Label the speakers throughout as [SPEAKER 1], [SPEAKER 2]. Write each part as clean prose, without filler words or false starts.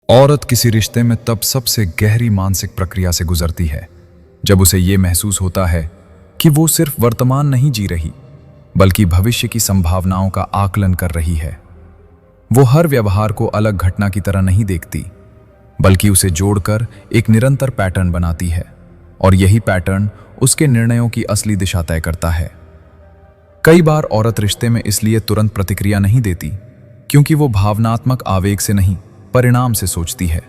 [SPEAKER 1] औरत किसी रिश्ते में तब सबसे गहरी मानसिक प्रक्रिया से गुजरती है जब उसे ये महसूस होता है कि वो सिर्फ वर्तमान नहीं जी रही बल्कि भविष्य की संभावनाओं का आकलन कर रही है। वो हर व्यवहार को अलग घटना की तरह नहीं देखती बल्कि उसे जोड़कर एक निरंतर पैटर्न बनाती है और यही पैटर्न उसके निर्णयों की असली दिशा तय करता है। कई बार औरत रिश्ते में इसलिए तुरंत प्रतिक्रिया नहीं देती क्योंकि वो भावनात्मक आवेग से नहीं परिणाम से सोचती है।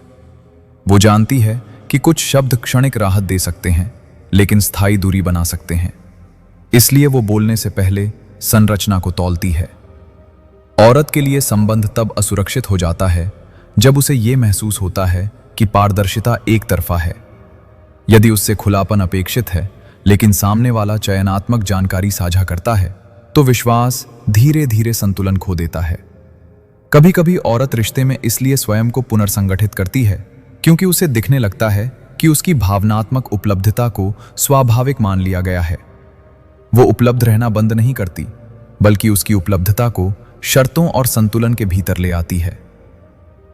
[SPEAKER 1] वो जानती है कि कुछ शब्द क्षणिक राहत दे सकते हैं लेकिन स्थायी दूरी बना सकते हैं, इसलिए वो बोलने से पहले संरचना को तौलती है। औरत के लिए संबंध तब असुरक्षित हो जाता है जब उसे ये महसूस होता है कि पारदर्शिता एक तरफा है। यदि उससे खुलापन अपेक्षित है लेकिन सामने वाला चयनात्मक जानकारी साझा करता है तो विश्वास धीरे धीरे संतुलन खो देता है। कभी कभी औरत रिश्ते में इसलिए स्वयं को पुनर्संगठित करती है क्योंकि उसे दिखने लगता है कि उसकी भावनात्मक उपलब्धता को स्वाभाविक मान लिया गया है। वो उपलब्ध रहना बंद नहीं करती बल्कि उसकी उपलब्धता को शर्तों और संतुलन के भीतर ले आती है।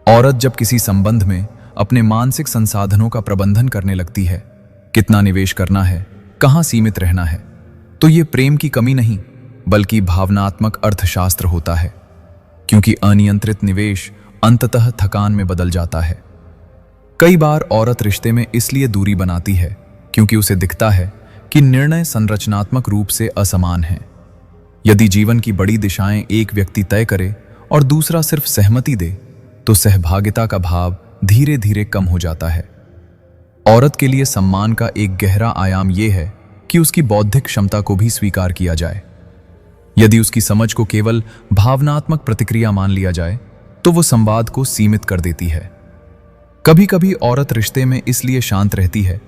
[SPEAKER 1] औरत जब किसी संबंध में अपने मानसिक संसाधनों का प्रबंधन करने लगती है, कितना निवेश करना है, कहाँ सीमित रहना है, तो ये प्रेम की कमी नहीं बल्कि भावनात्मक अर्थशास्त्र होता है, क्योंकि अनियंत्रित निवेश अंततः थकान में बदल जाता है। कई बार औरत रिश्ते में इसलिए दूरी बनाती है क्योंकि उसे दिखता है कि निर्णय संरचनात्मक रूप से असमान हैं। यदि जीवन की बड़ी दिशाएं एक व्यक्ति तय करे और दूसरा सिर्फ सहमति दे तो सहभागिता का भाव धीरे धीरे कम हो जाता है। औरत के लिए सम्मान का एक गहरा आयाम यह है कि उसकी बौद्धिक क्षमता को भी स्वीकार किया जाए। यदि उसकी समझ को केवल भावनात्मक प्रतिक्रिया मान लिया जाए तो वो संवाद को सीमित कर देती है। कभी कभी औरत रिश्ते में इसलिए शांत रहती है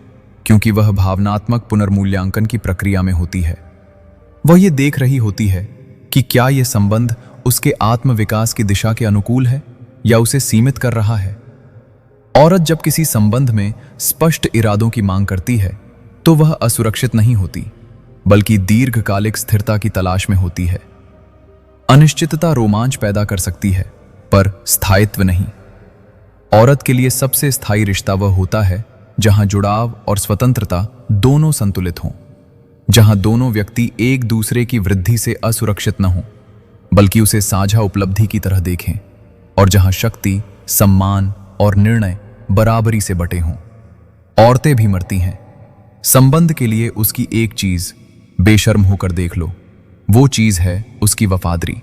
[SPEAKER 1] क्योंकि वह भावनात्मक पुनर्मूल्यांकन की प्रक्रिया में होती है। वह ये देख रही होती है कि क्या यह संबंध उसके आत्मविकास की दिशा के अनुकूल है या उसे सीमित कर रहा है। औरत जब किसी संबंध में स्पष्ट इरादों की मांग करती है तो वह असुरक्षित नहीं होती बल्कि दीर्घकालिक स्थिरता की तलाश में होती है। अनिश्चितता रोमांच पैदा कर सकती है पर स्थायित्व नहीं। औरत के लिए सबसे स्थायी रिश्ता वह होता है जहां जुड़ाव और स्वतंत्रता दोनों संतुलित हों, जहां दोनों व्यक्ति एक दूसरे की वृद्धि से असुरक्षित न हों बल्कि उसे साझा उपलब्धि की तरह देखें, और जहां शक्ति, सम्मान और निर्णय बराबरी से बटे हों। औरतें भी मरती हैं संबंध के लिए उसकी एक चीज बेशर्म होकर देख लो, वो चीज है उसकी वफादारी।